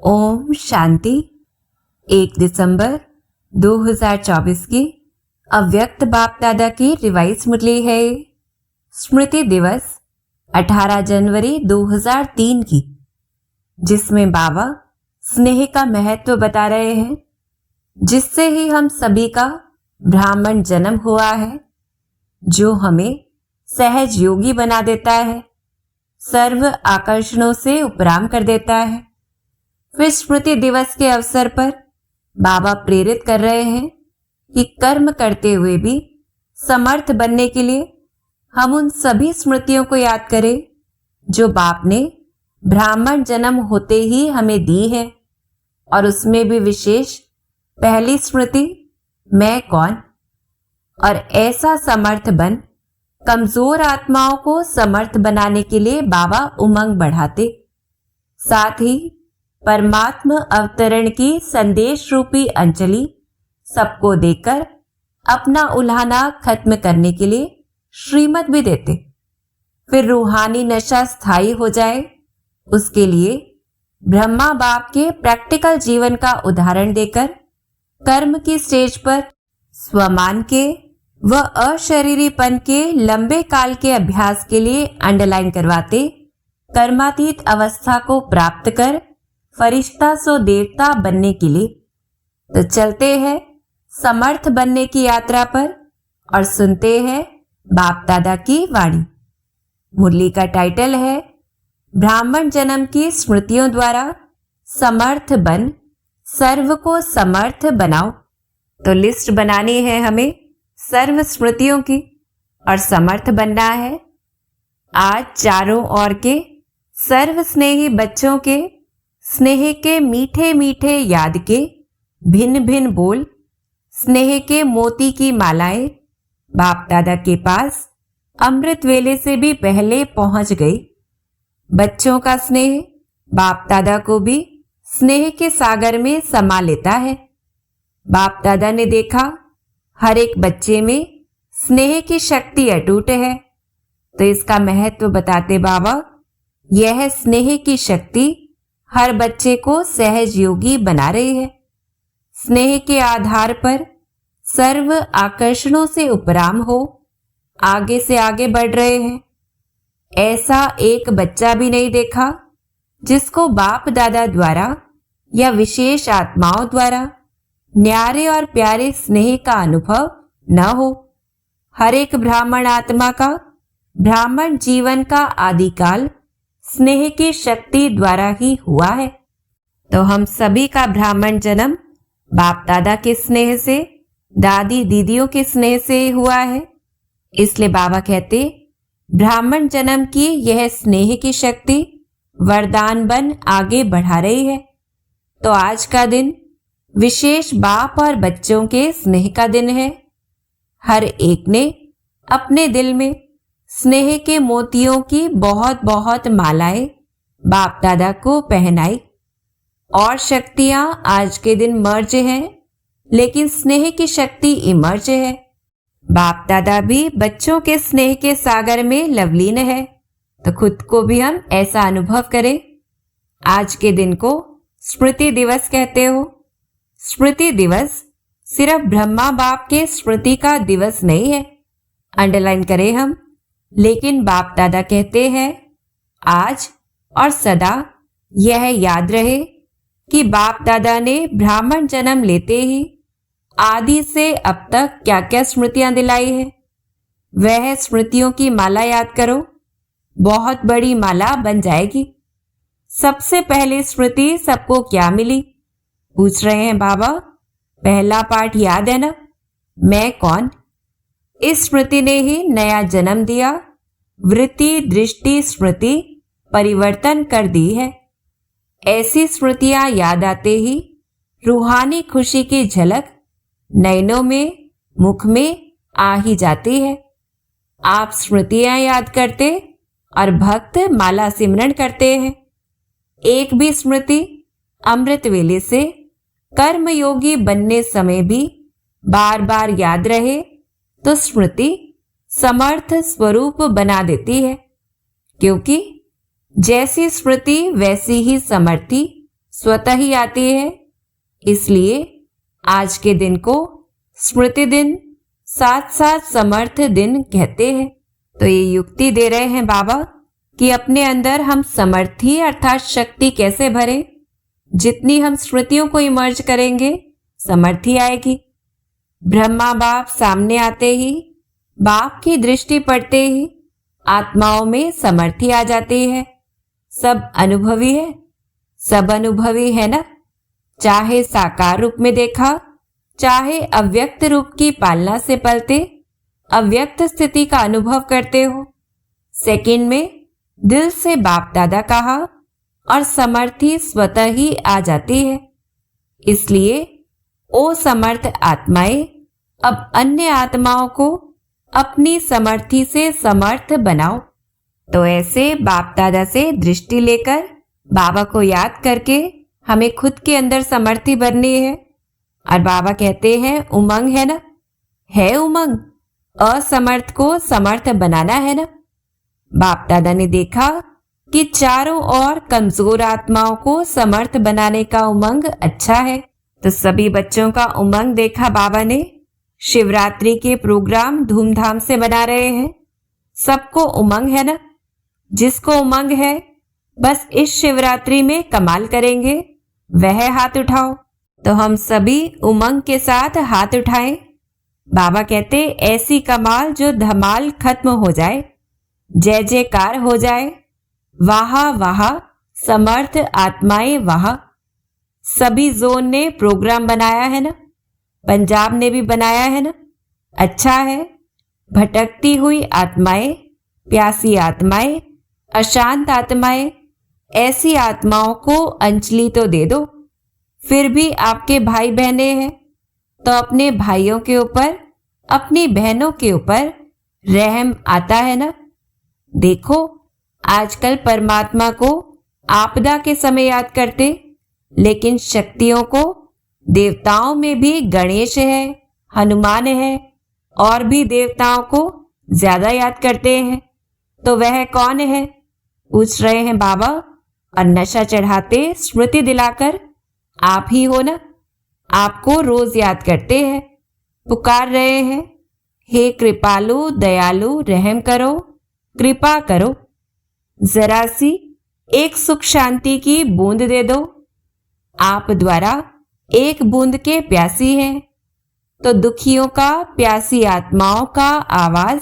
ओम शांति। 1 दिसंबर 2024 की अव्यक्त बाप दादा की रिवाइज मुरली है। स्मृति दिवस 18 जनवरी 2003 की, जिसमें बाबा स्नेह का महत्व बता रहे हैं, जिससे ही हम सभी का ब्राह्मण जन्म हुआ है, जो हमें सहज योगी बना देता है, सर्व आकर्षणों से उपराम कर देता है। फिर स्मृति दिवस के अवसर पर बाबा प्रेरित कर रहे हैं कि कर्म करते हुए भी समर्थ बनने के लिए हम उन सभी स्मृतियों को याद करें जो बाप ने ब्राह्मण जन्म होते ही हमें दी है, और उसमें भी विशेष पहली स्मृति मैं कौन। और ऐसा समर्थ बन कमजोर आत्माओं को समर्थ बनाने के लिए बाबा उमंग बढ़ाते, साथ ही परमात्मा अवतरण की संदेश रूपी अंजलि सबको देकर अपना उल्हाना खत्म करने के लिए श्रीमत भी देते। फिर रूहानी नशा स्थायी हो जाए, उसके लिए ब्रह्मा बाप के प्रैक्टिकल जीवन का उदाहरण देकर कर्म की स्टेज पर स्वमान के व अशरीरीपन के लंबे काल के अभ्यास के लिए अंडरलाइन करवाते, कर्मातीत अवस्था को प्राप्त कर फरिश्ता सो देवता बनने के लिए। तो चलते हैं समर्थ बनने की यात्रा पर और सुनते हैं बाप दादा की वाणी। मुरली का टाइटल है ब्राह्मण जन्म की स्मृतियों द्वारा समर्थ बन सर्व को समर्थ बनाओ। तो लिस्ट बनानी है हमें सर्व स्मृतियों की और समर्थ बनना है। आज चारों ओर के सर्व स्नेही बच्चों के स्नेह के मीठे मीठे याद के भिन्न भिन्न बोल, स्नेह के मोती की मालाएं बाप दादा के पास अमृत वेले से भी पहले पहुंच गई। बच्चों का स्नेह बाप दादा को भी स्नेह के सागर में समा लेता है। बाप दादा ने देखा हर एक बच्चे में स्नेह की शक्ति अटूट है, तो इसका महत्व बताते बाबा, यह स्नेह की शक्ति हर बच्चे को सहज योगी बना रही है। स्नेह के आधार पर सर्व आकर्षणों से उपराम हो आगे से आगे बढ़ रहे हैं। ऐसा एक बच्चा भी नहीं देखा जिसको बाप दादा द्वारा या विशेष आत्माओं द्वारा न्यारे और प्यारे स्नेह का अनुभव न हो। हर एक ब्राह्मण आत्मा का ब्राह्मण जीवन का आदिकाल स्नेह की शक्ति द्वारा ही हुआ है। तो हम सभी का ब्राह्मण जन्म बाप दादा के स्नेह से, दादी दीदियों के स्नेह से हुआ है। इसलिए बाबा कहते ब्राह्मण जन्म की यह स्नेह की शक्ति वरदान बन आगे बढ़ा रही है। तो आज का दिन विशेष बाप और बच्चों के स्नेह का दिन है। हर एक ने अपने दिल में स्नेह के मोतियों की बहुत बहुत मालाएं बाप दादा को पहनाई, और शक्तियां आज के दिन मर्ज हैं, लेकिन स्नेह की शक्ति इमर्ज है। बाप दादा भी बच्चों के स्नेह के सागर में लवलीन है, तो खुद को भी हम ऐसा अनुभव करें। आज के दिन को स्मृति दिवस कहते हो। स्मृति दिवस सिर्फ ब्रह्मा बाप के स्मृति का दिवस नहीं है, अंडरलाइन करें हम, लेकिन बाप दादा कहते हैं आज और सदा यह याद रहे कि बाप दादा ने ब्राह्मण जन्म लेते ही आदि से अब तक क्या क्या स्मृतियां दिलाई है। वह स्मृतियों की माला याद करो, बहुत बड़ी माला बन जाएगी। सबसे पहली स्मृति सबको क्या मिली, पूछ रहे हैं बाबा। पहला पाठ याद है ना, मैं कौन। इस स्मृति ने ही नया जन्म दिया, वृत्ति दृष्टि स्मृति परिवर्तन कर दी है। ऐसी स्मृतियां याद आते ही रूहानी खुशी की झलक नयनों में, मुख में आ ही जाती है। आप स्मृतियां याद करते और भक्त माला सिमरन करते हैं। एक भी स्मृति अमृत वेले से कर्मयोगी बनने समय भी बार बार याद रहे तो स्मृति समर्थ स्वरूप बना देती है, क्योंकि जैसी स्मृति वैसी ही समर्थी स्वतः ही आती है। इसलिए आज के दिन को स्मृति दिन साथ साथ समर्थ दिन कहते हैं। तो ये युक्ति दे रहे हैं बाबा कि अपने अंदर हम समर्थी अर्थात शक्ति कैसे भरें। जितनी हम स्मृतियों को इमर्ज करेंगे समर्थी आएगी। ब्रह्मा बाप सामने आते ही, बाप की दृष्टि पड़ते ही आत्माओं में समर्थी आ जाती है। सब अनुभवी है, सब अनुभवी है ना। चाहे साकार रूप में देखा, चाहे अव्यक्त रूप की पालना से पलते अव्यक्त स्थिति का अनुभव करते हो, सेकंड में दिल से बाप दादा कहा और समर्थी स्वतः ही आ जाती है। इसलिए ओ समर्थ आत्माएं, अब अन्य आत्माओं को अपनी समर्थी से समर्थ बनाओ। तो ऐसे बाप दादा से दृष्टि लेकर बाबा को याद करके हमें खुद के अंदर समर्थी बननी है। और बाबा कहते हैं उमंग है ना, है उमंग, असमर्थ को समर्थ बनाना है ना। बाप दादा ने देखा कि चारों ओर कमजोर आत्माओं को समर्थ बनाने का उमंग अच्छा है। तो सभी बच्चों का उमंग देखा बाबा ने। शिवरात्रि के प्रोग्राम धूमधाम से बना रहे हैं। सबको उमंग है ना। जिसको उमंग है बस इस शिवरात्रि में कमाल करेंगे, वह हाथ उठाओ। तो हम सभी उमंग के साथ हाथ उठाएं। बाबा कहते ऐसी कमाल जो धमाल खत्म हो जाए, जय जयकार हो जाए, वाह वाह समर्थ आत्माएं वाह। सभी जोन ने प्रोग्राम बनाया है ना, पंजाब ने भी बनाया है ना। अच्छा है। भटकती हुई आत्माएं, प्यासी आत्माएं, अशांत आत्माएं, ऐसी आत्माओं को अंजलि तो दे दो। फिर भी आपके भाई बहनें हैं तो अपने भाइयों के ऊपर, अपनी बहनों के ऊपर रहम आता है ना। देखो आजकल परमात्मा को आपदा के समय याद करते, लेकिन शक्तियों को देवताओं में भी गणेश है, हनुमान है और भी देवताओं को ज्यादा याद करते हैं। तो वह कौन है पूछ रहे हैं बाबा। और नशा चढ़ाते स्मृति दिलाकर आप ही हो ना। आपको रोज याद करते हैं, पुकार रहे हैं, हे कृपालु दयालु रहम करो, कृपा करो, जरा सी एक सुख शांति की बूंद दे दो। आप द्वारा एक बूंद के प्यासी हैं। तो दुखियों का, प्यासी आत्माओं का आवाज,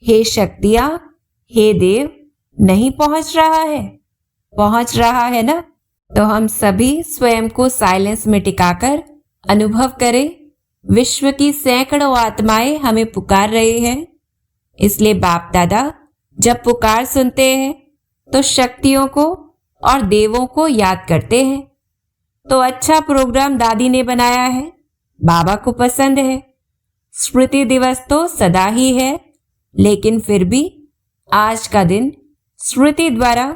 हे शक्तियां, हे देव, नहीं पहुंच रहा है? पहुंच रहा है ना। तो हम सभी स्वयं को साइलेंस में टिकाकर अनुभव करें, विश्व की सैकड़ों आत्माएं हमें पुकार रही हैं। इसलिए बाप दादा जब पुकार सुनते हैं तो शक्तियों को और देवों को याद करते हैं। तो अच्छा प्रोग्राम दादी ने बनाया है, बाबा को पसंद है। स्मृति दिवस तो सदा ही है, लेकिन फिर भी आज का दिन स्मृति द्वारा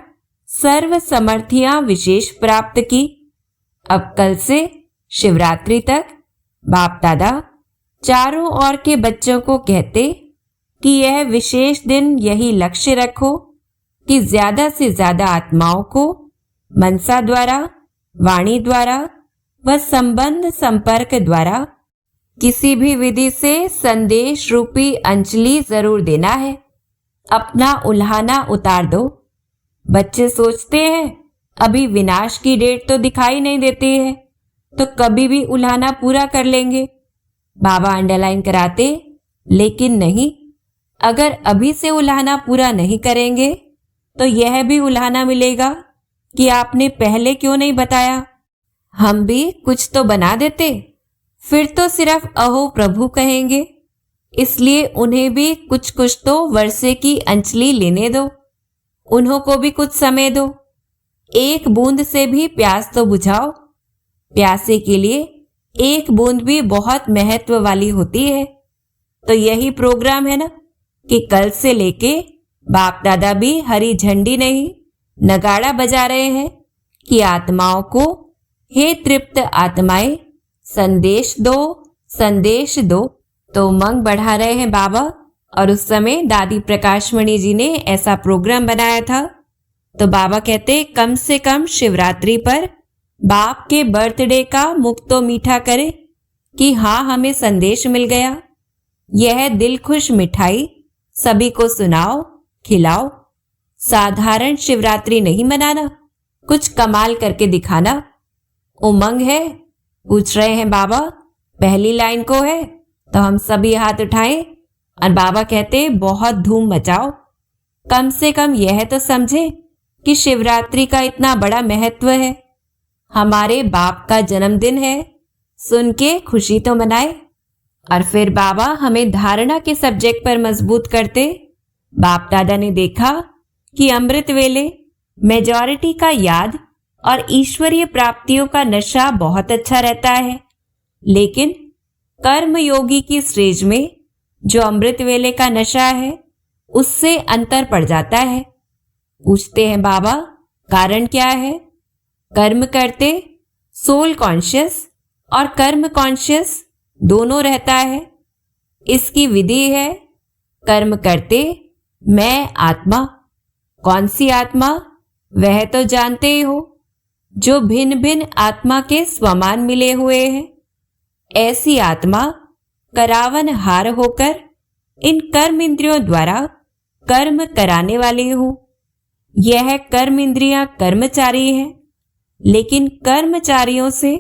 सर्व समर्थियां विशेष प्राप्त की। अब कल से शिवरात्रि तक बाप दादा चारों ओर के बच्चों को कहते कि यह विशेष दिन यही लक्ष्य रखो कि ज्यादा से ज्यादा आत्माओं को मनसा द्वारा, वाणी द्वारा व संबंध संपर्क द्वारा किसी भी विधि से संदेश रूपी अंजलि जरूर देना है। अपना उल्हाना उतार दो। बच्चे सोचते हैं अभी विनाश की डेट तो दिखाई नहीं देती है, तो कभी भी उल्हाना पूरा कर लेंगे। बाबा अंडरलाइन कराते, लेकिन नहीं, अगर अभी से उल्हाना पूरा नहीं करेंगे तो यह भी उल्हाना मिलेगा कि आपने पहले क्यों नहीं बताया। हम भी कुछ तो बना देते, फिर तो सिर्फ अहो प्रभु कहेंगे। इसलिए उन्हें भी कुछ कुछ तो वर्षे की अंजलि लेने दो, उन्हों को भी कुछ समय दो। एक बूंद से भी प्यास तो बुझाओ। प्यासे के लिए एक बूंद भी बहुत महत्व वाली होती है। तो यही प्रोग्राम है ना कि कल से लेके बाप दादा भी हरी झंडी नहीं नगाड़ा बजा रहे हैं कि आत्माओं को, हे तृप्त आत्माएं, संदेश दो, संदेश दो। तो उमंग बढ़ा रहे हैं बाबा। और उस समय दादी प्रकाशमणि जी ने ऐसा प्रोग्राम बनाया था। तो बाबा कहते कम से कम शिवरात्रि पर बाप के बर्थडे का मुख तो मीठा करे कि हाँ हमें संदेश मिल गया। यह दिल खुश मिठाई सभी को सुनाओ, खिलाओ। साधारण शिवरात्रि नहीं मनाना, कुछ कमाल करके दिखाना। उमंग है? पूछ रहे हैं बाबा। पहली लाइन को है तो हम सभी हाथ उठाएं और बाबा कहते बहुत धूम मचाओ। कम से कम यह तो समझे कि शिवरात्रि का इतना बड़ा महत्व है। हमारे बाप का जन्मदिन है, सुन के खुशी तो मनाए। और फिर बाबा हमें धारणा के सब्जेक्ट पर मजबूत करते। बाप दादा ने देखा कि अमृत वेले मेजॉरिटी का याद और ईश्वरीय प्राप्तियों का नशा बहुत अच्छा रहता है, लेकिन कर्म योगी की स्टेज में जो अमृत वेले का नशा है उससे अंतर पड़ जाता है। पूछते हैं बाबा कारण क्या है? कर्म करते सोल कॉन्शियस और कर्म कॉन्शियस दोनों रहता है। इसकी विधि है कर्म करते मैं आत्मा। कौन सी आत्मा? वह तो जानते ही हो, जो भिन्न भिन्न आत्मा के स्वमान मिले हुए हैं। ऐसी आत्मा करावन हार होकर इन कर्म इंद्रियों द्वारा कर्म कराने वाली हूं। यह कर्म इंद्रियां कर्मचारी हैं, लेकिन कर्मचारियों से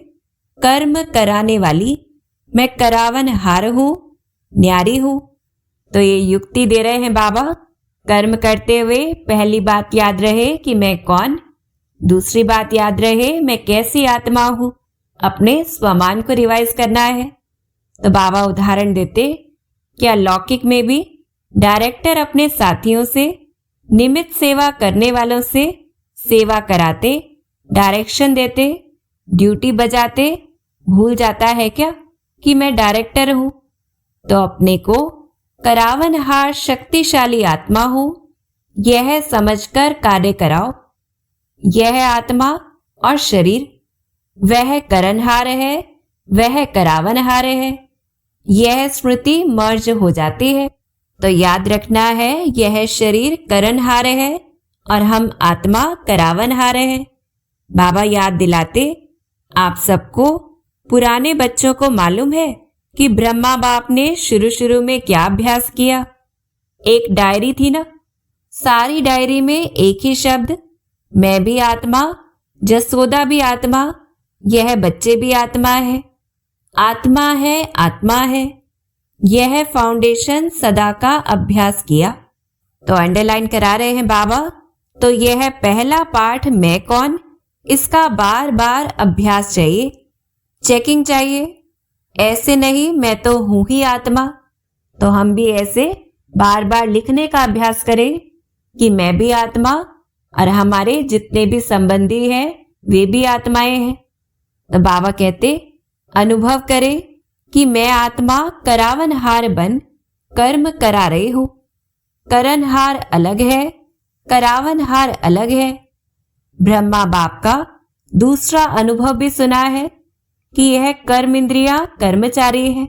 कर्म कराने वाली मैं करावन हार हूं, न्यारी हूं। तो ये युक्ति दे रहे हैं बाबा। कर्म करते हुए पहली बात याद रहे कि मैं कौन, दूसरी बात याद रहे मैं कैसी आत्मा हूं। अपने स्वमान को रिवाइज करना है। तो बाबा उदाहरण देते, क्या लौकिक में भी डायरेक्टर अपने साथियों से, निमित्त सेवा करने वालों से सेवा कराते, डायरेक्शन देते, ड्यूटी बजाते भूल जाता है क्या कि मैं डायरेक्टर हूं? तो अपने को करावनहार शक्तिशाली आत्मा हूं, यह समझकर कार्य कराओ। यह आत्मा और शरीर, वह करनहार है, वह करावनहार है। यह स्मृति मर्ज हो जाती है। तो याद रखना है यह शरीर करनहार है और हम आत्मा करावनहार है। बाबा याद दिलाते, आप सबको पुराने बच्चों को मालूम है कि ब्रह्मा बाप ने शुरू शुरू में क्या अभ्यास किया? एक डायरी थी ना, सारी डायरी में एक ही शब्द, मैं भी आत्मा, जसोदा भी आत्मा, यह बच्चे भी आत्मा है, आत्मा है, आत्मा है। यह फाउंडेशन सदा का अभ्यास किया। तो अंडरलाइन करा रहे हैं बाबा। तो यह पहला पाठ मैं कौन, इसका बार बार अभ्यास चाहिए, चेकिंग चाहिए। ऐसे नहीं मैं तो हूं ही आत्मा। तो हम भी ऐसे बार बार लिखने का अभ्यास करें कि मैं भी आत्मा और हमारे जितने भी संबंधी हैं वे भी आत्माएं हैं। तो बाबा कहते, अनुभव करें कि मैं आत्मा करावनहार बन कर्म करा रही हूं। करनहार अलग है, करावनहार अलग है। ब्रह्मा बाप का दूसरा अनुभव भी सुना है कि यह कर्म इंद्रियां कर्मचारी है।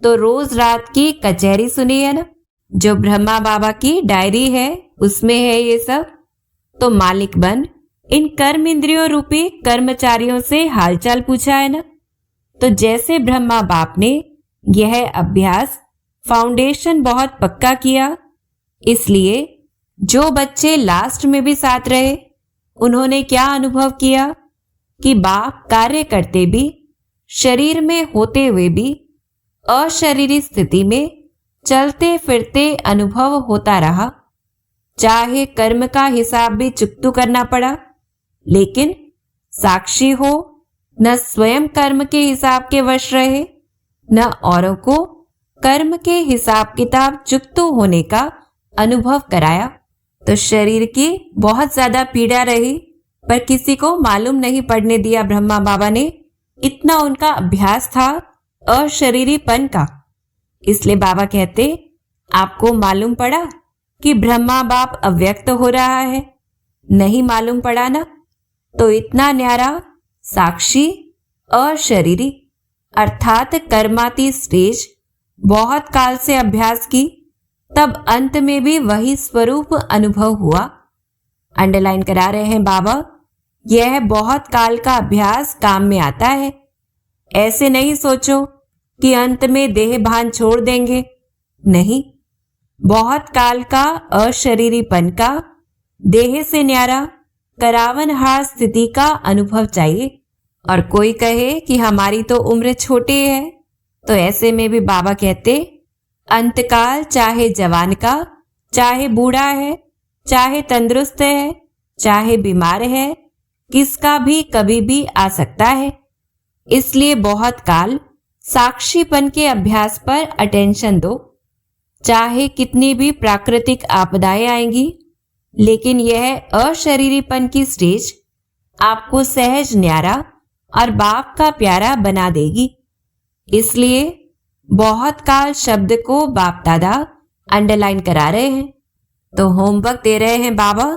तो रोज रात की कचहरी सुनी है ना, जो ब्रह्मा बाबा की डायरी है उसमें है ये सब। तो मालिक बन इन कर्म इंद्रियों रूपी कर्मचारियों से हालचाल पूछा है ना। तो जैसे ब्रह्मा बाप ने यह अभ्यास फाउंडेशन बहुत पक्का किया, इसलिए जो बच्चे लास्ट में भी साथ रहे उन्होंने क्या अनुभव किया कि बाप कार्य करते भी, शरीर में होते हुए भी, अशरीरी स्थिति में चलते फिरते अनुभव होता रहा। चाहे कर्म का हिसाब भी चुकतू करना पड़ा, लेकिन साक्षी हो, न स्वयं कर्म के हिसाब के वश रहे, न औरों को कर्म के हिसाब किताब चुकतू होने का अनुभव कराया। तो शरीर की बहुत ज्यादा पीड़ा रही, पर किसी को मालूम नहीं पड़ने दिया ब्रह्मा बाबा ने। इतना उनका अभ्यास था अशरीरीपन का। इसलिए बाबा कहते, आपको मालूम पड़ा कि ब्रह्मा बाप अव्यक्त हो रहा है? नहीं मालूम पड़ा ना? तो इतना न्यारा साक्षी अशरीरी अर्थात कर्माती स्टेज बहुत काल से अभ्यास की, तब अंत में भी वही स्वरूप अनुभव हुआ। अंडरलाइन करा रहे हैं बाबा, यह बहुत काल का अभ्यास काम में आता है। ऐसे नहीं सोचो कि अंत में देह भान छोड़ देंगे। नहीं, बहुत काल का अशरीरीपन का, देह से न्यारा करावनहार स्थिति का अनुभव चाहिए। और कोई कहे कि हमारी तो उम्र छोटी है, तो ऐसे में भी बाबा कहते अंतकाल चाहे जवान का, चाहे बूढ़ा है, चाहे तंदुरुस्त है, चाहे बीमार है, किसका भी कभी भी आ सकता है। इसलिए बहुत काल साक्षीपन के अभ्यास पर अटेंशन दो। चाहे कितनी भी प्राकृतिक आपदाएं आएंगी, लेकिन यह अशरीरीपन की स्टेज आपको सहज न्यारा और बाप का प्यारा बना देगी। इसलिए बहुत काल शब्द को बाप दादा अंडरलाइन करा रहे हैं। तो होमवर्क दे रहे हैं बाबा,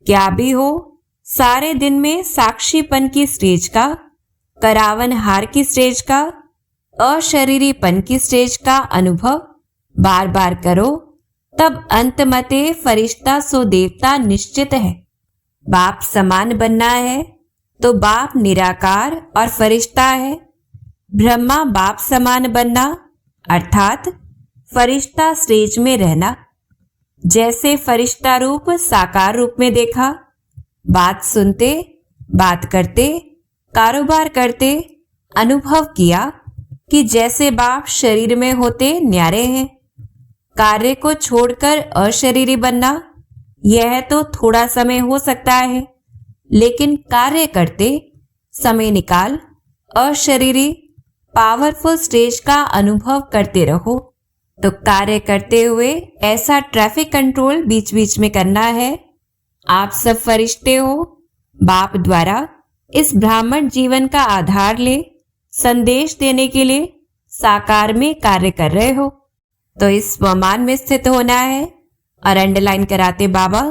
क्या भी हो सारे दिन में साक्षीपन की स्टेज का, करावन हार की स्टेज का, अशरीरीपन की स्टेज का अनुभव बार बार करो, तब अंत मते फरिश्ता सो देवता निश्चित है। बाप समान बनना है तो बाप निराकार और फरिश्ता है। ब्रह्मा बाप समान बनना अर्थात फरिश्ता स्टेज में रहना। जैसे फरिश्ता रूप साकार रूप में देखा, बात सुनते, बात करते, कारोबार करते अनुभव किया कि जैसे बाप शरीर में होते न्यारे हैं। कार्य को छोड़कर अशरीरी बनना, यह तो थोड़ा समय हो सकता है, लेकिन कार्य करते समय निकाल अशरीरी पावरफुल स्टेज का अनुभव करते रहो। तो कार्य करते हुए ऐसा ट्रैफिक कंट्रोल बीच बीच में करना है। आप सब फरिश्ते हो, बाप द्वारा इस ब्राह्मण जीवन का आधार ले संदेश देने के लिए साकार में कार्य कर रहे हो। तो इस स्वमान में स्थित होना है। और अंडरलाइन कराते बाबा,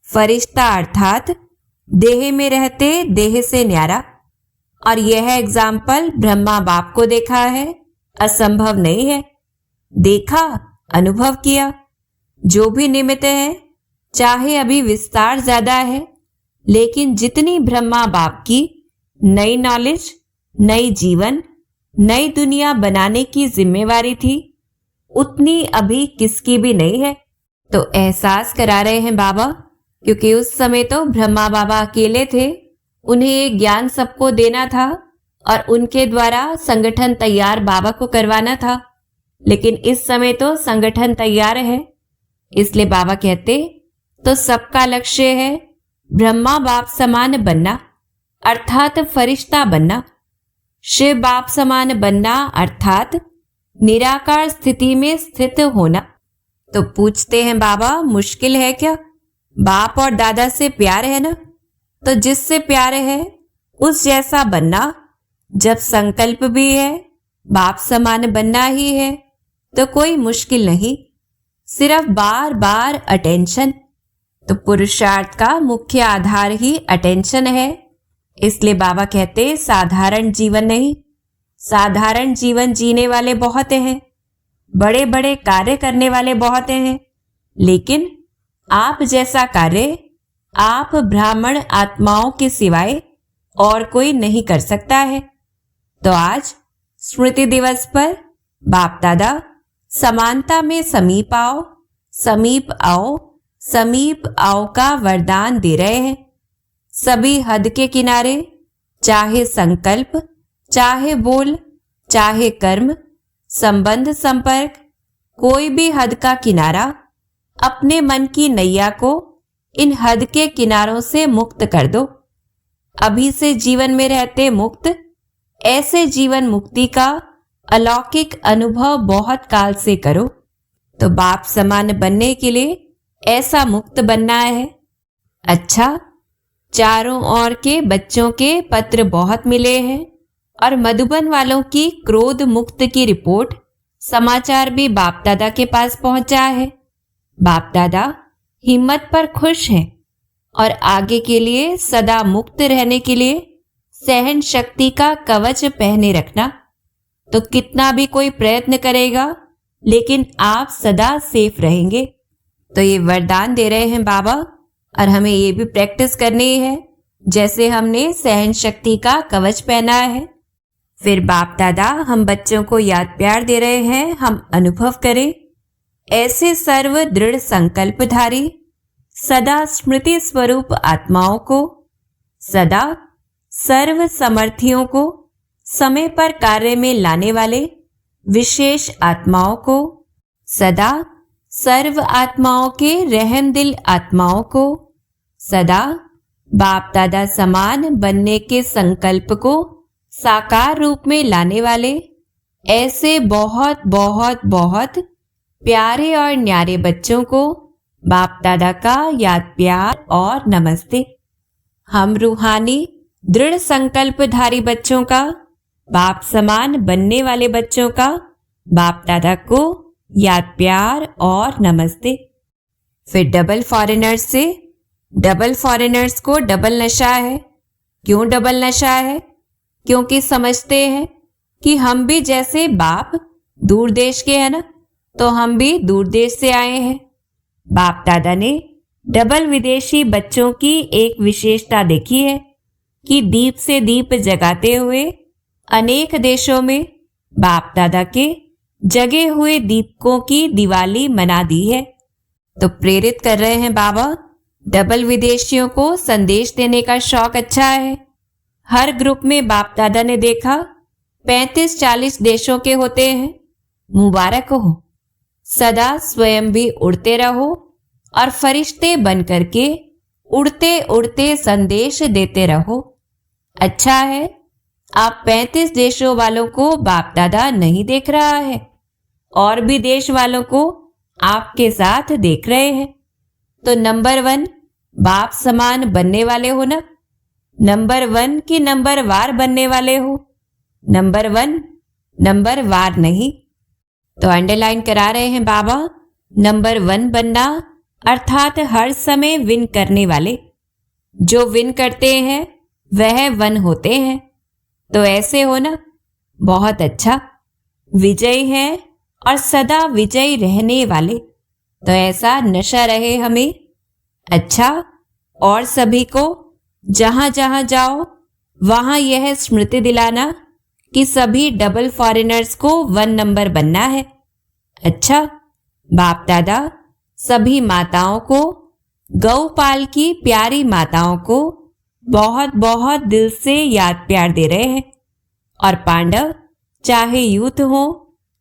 फरिश्ता अर्थात देह में रहते देह से न्यारा। और यह एग्जाम्पल ब्रह्मा बाप को देखा है, असंभव नहीं है। देखा, अनुभव किया। जो भी निमित्त है, चाहे अभी विस्तार ज्यादा है, लेकिन जितनी ब्रह्मा बाप की नई नॉलेज, नई जीवन, नई दुनिया बनाने की जिम्मेवारी थी, उतनी अभी किसकी भी नहीं है। तो एहसास करा रहे हैं बाबा, क्योंकि उस समय तो ब्रह्मा बाबा अकेले थे, उन्हें ये ज्ञान सबको देना था और उनके द्वारा संगठन तैयार बाबा को करवाना था। लेकिन इस समय तो संगठन तैयार है, इसलिए बाबा कहते तो सबका लक्ष्य है ब्रह्मा बाप समान बनना अर्थात फरिश्ता बनना, शिव बाप समान बनना अर्थात निराकार स्थिति में स्थित होना। तो पूछते हैं बाबा, मुश्किल है क्या? बाप और दादा से प्यार है ना, तो जिससे प्यार है उस जैसा बनना। जब संकल्प भी है बाप समान बनना ही है, तो कोई मुश्किल नहीं, सिर्फ बार बार अटेंशन। तो पुरुषार्थ का मुख्य आधार ही अटेंशन है। इसलिए बाबा कहते साधारण जीवन नहीं, साधारण जीवन जीने वाले बहुत हैं, बड़े बड़े कार्य करने वाले बहुत हैं, लेकिन आप जैसा कार्य आप ब्राह्मण आत्माओं के सिवाय और कोई नहीं कर सकता है। तो आज स्मृति दिवस पर बाप दादा समानता में समीप आओ, समीप आओ, समीप आओ का वरदान दे रहे हैं। सभी हद के किनारे, चाहे संकल्प, चाहे बोल, चाहे कर्म, संबंध, संपर्क, कोई भी हद का किनारा, अपने मन की नैया को इन हद के किनारों से मुक्त कर दो। अभी से जीवन में रहते मुक्त, ऐसे जीवन मुक्ति का अलौकिक अनुभव बहुत काल से करो। तो बाप समान बनने के लिए ऐसा मुक्त बनना है। अच्छा, चारों ओर के बच्चों के पत्र बहुत मिले हैं और मधुबन वालों की क्रोध मुक्त की रिपोर्ट समाचार भी बाप दादा के पास पहुंचा है। बाप दादा हिम्मत पर खुश हैं और आगे के लिए सदा मुक्त रहने के लिए सहन शक्ति का कवच पहने रखना। तो कितना भी कोई प्रयत्न करेगा, लेकिन आप सदा सेफ रहेंगे। तो ये वरदान दे रहे हैं बाबा, और हमें ये भी प्रैक्टिस करनी है जैसे हमने सहन शक्ति का कवच पहना है। फिर बाप दादा हम बच्चों को याद प्यार दे रहे हैं, हम अनुभव करें ऐसे सर्व दृढ़ संकल्पधारी सदा स्मृति स्वरूप आत्माओं को, सदा सर्व समर्थियों को, समय पर कार्य में लाने वाले विशेष आत्माओं को, सदा सर्व आत्माओं के रहम दिल आत्माओं को, सदा बाप दादा समान बनने के संकल्प को साकार रूप में लाने वाले ऐसे बहुत बहुत बहुत प्यारे और न्यारे बच्चों को बाप दादा का याद प्यार और नमस्ते। हम रूहानी दृढ़ संकल्पधारी बच्चों का, बाप समान बनने वाले बच्चों का बाप दादा को याद प्यार और नमस्ते। फिर डबल फॉरेनर्स को डबल नशा है। क्यों डबल नशा है? क्योंकि समझते हैं कि हम भी जैसे बाप दूर देश के हैं ना, तो हम भी दूर देश से आए हैं। बाप दादा ने डबल विदेशी बच्चों की एक विशेषता देखी है कि दीप से दीप जगाते हुए अनेक देशों में बाप दादा के जगे हुए दीपकों की दिवाली मना दी है। तो प्रेरित कर रहे हैं बाबा, डबल विदेशियों को संदेश देने का शौक अच्छा है। हर ग्रुप में बाप दादा ने देखा 35-40 देशों के होते हैं। मुबारक हो। सदा स्वयं भी उड़ते रहो और फरिश्ते बन करके उड़ते उड़ते संदेश देते रहो। अच्छा है, आप 35 देशों वालों को बाप दादा नहीं देख रहा है और भी देश वालों को आपके साथ देख रहे हैं। तो नंबर 1 बाप समान बनने वाले हो ना? नंबर 1 की नंबर वार बनने वाले हो? नंबर 1 नंबर वार नहीं। तो अंडरलाइन करा रहे हैं बाबा, नंबर 1 बनना अर्थात हर समय विन करने वाले। जो विन करते हैं वह 1 होते हैं। तो ऐसे हो ना? बहुत अच्छा। विजयी हैं और सदा विजयी रहने वाले। तो ऐसा नशा रहे हमें। अच्छा, और सभी को जहां जहां जाओ वहां यह स्मृति दिलाना कि सभी डबल फॉरेनर्स को 1 नंबर बनना है। अच्छा, बाप दादा सभी माताओं को, गौपाल की प्यारी माताओं को बहुत बहुत दिल से याद प्यार दे रहे हैं। और पांडव चाहे यूथ हो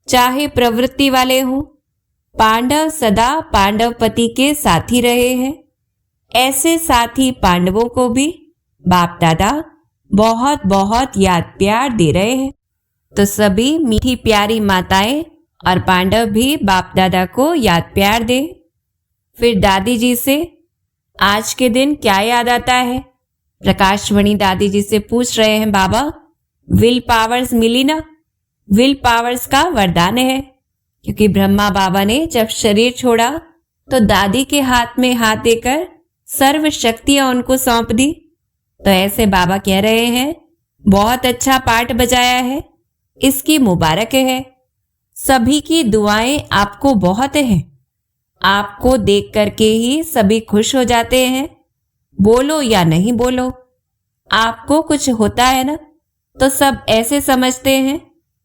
चाहे प्रवृत्ति वाले हो, पांडव सदा पांडवपति के साथी रहे हैं। ऐसे साथी पांडवों को भी बाप दादा बहुत बहुत याद प्यार दे रहे हैं। तो सभी मीठी प्यारी माताएं और पांडव भी बाप दादा को याद प्यार दे। फिर दादी जी से आज के दिन क्या याद आता है? प्रकाशवणी दादी जी से पूछ रहे हैं बाबा, विल पावर्स मिली ना? विल पावर्स का वरदान है, क्योंकि ब्रह्मा बाबा ने जब शरीर छोड़ा तो दादी के हाथ में हाथ देकर सर्व शक्तियां उनको सौंप दी। तो ऐसे बाबा कह रहे हैं, बहुत अच्छा पाठ बजाया है, इसकी मुबारक है। सभी की दुआएं आपको बहुत हैं। आपको देख करके ही सभी खुश हो जाते हैं, बोलो या नहीं बोलो। आपको कुछ होता है ना, तो सब ऐसे समझते हैं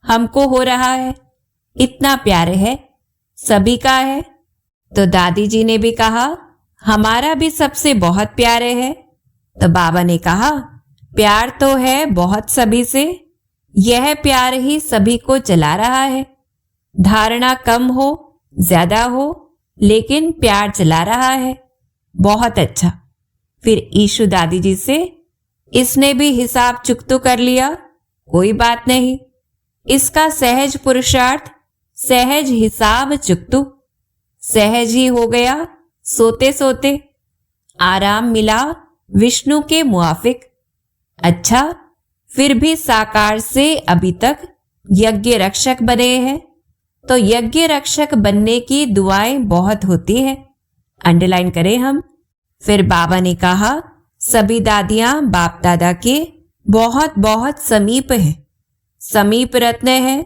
हमको हो रहा है। इतना प्यार है, सभी का है। तो दादी जी ने भी कहा हमारा भी सबसे बहुत प्यारे है। तो बाबा ने कहा प्यार तो है बहुत सभी से, यह प्यार ही सभी को चला रहा है। धारणा कम हो ज्यादा हो, लेकिन प्यार चला रहा है। बहुत अच्छा। फिर ईशु दादी जी से, इसने भी हिसाब चुकतो कर लिया, कोई बात नहीं। इसका सहज पुरुषार्थ, सहज हिसाब चुकतू, सहज ही हो गया। सोते सोते आराम मिला विष्णु के मुआफिक। अच्छा, फिर भी साकार से अभी तक यज्ञ रक्षक बने हैं। तो यज्ञ रक्षक बनने की दुआएं बहुत होती हैं। अंडरलाइन करें हम। फिर बाबा ने कहा सभी दादियां बाप दादा के बहुत बहुत समीप हैं, समीप रत्न है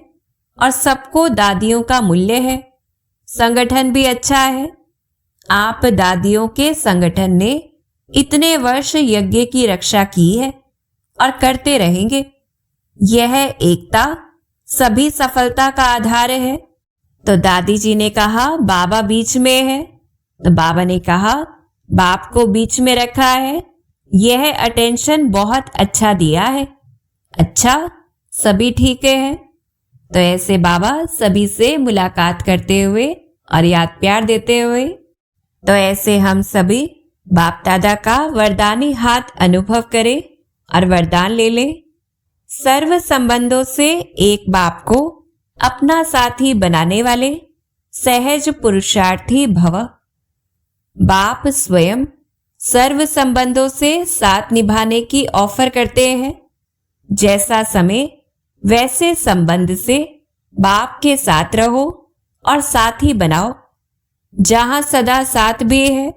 और सबको दादियों का मूल्य है। संगठन भी अच्छा है। आप दादियों के संगठन ने इतने वर्ष यज्ञ की रक्षा की है और करते रहेंगे। यह एकता सभी सफलता का आधार है। तो दादी जी ने कहा बाबा बीच में है। तो बाबा ने कहा बाप को बीच में रखा है, यह अटेंशन बहुत अच्छा दिया है। अच्छा, सभी ठीक है। तो ऐसे बाबा सभी से मुलाकात करते हुए और याद प्यार देते हुए, तो ऐसे हम सभी बाप दादा का वरदानी हाथ अनुभव करें और वरदान ले लें। सर्व संबंधों से एक बाप को अपना साथी बनाने वाले सहज पुरुषार्थी भव। बाप स्वयं सर्व संबंधों से साथ निभाने की ऑफर करते हैं। जैसा समय वैसे संबंध से बाप के साथ रहो और साथी बनाओ। जहां सदा साथ भी है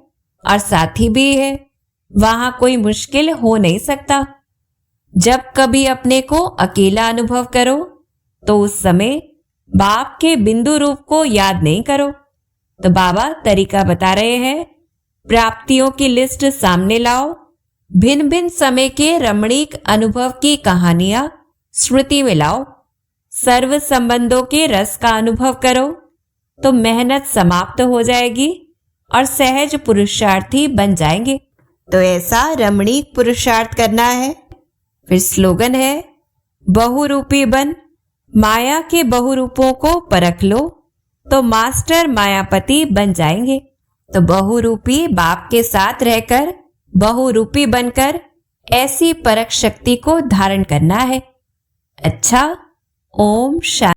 और साथी भी है, वहां कोई मुश्किल हो नहीं सकता। जब कभी अपने को अकेला अनुभव करो तो उस समय बाप के बिंदु रूप को याद नहीं करो। तो बाबा तरीका बता रहे हैं, प्राप्तियों की लिस्ट सामने लाओ, भिन्न भिन्न समय के रमणीक अनुभव की कहानियां स्मृति में लाओ, सर्व संबंधों के रस का अनुभव करो, तो मेहनत समाप्त हो जाएगी और सहज पुरुषार्थी बन जाएंगे। तो ऐसा रमणीक पुरुषार्थ करना है। फिर स्लोगन है, बहुरूपी बन, माया के बहुरूपों को परख लो, तो मास्टर मायापति बन जाएंगे। तो बहुरूपी बाप के साथ रहकर बहुरूपी बनकर ऐसी परख शक्ति को धारण करना है। अच्छा, ओम शांति।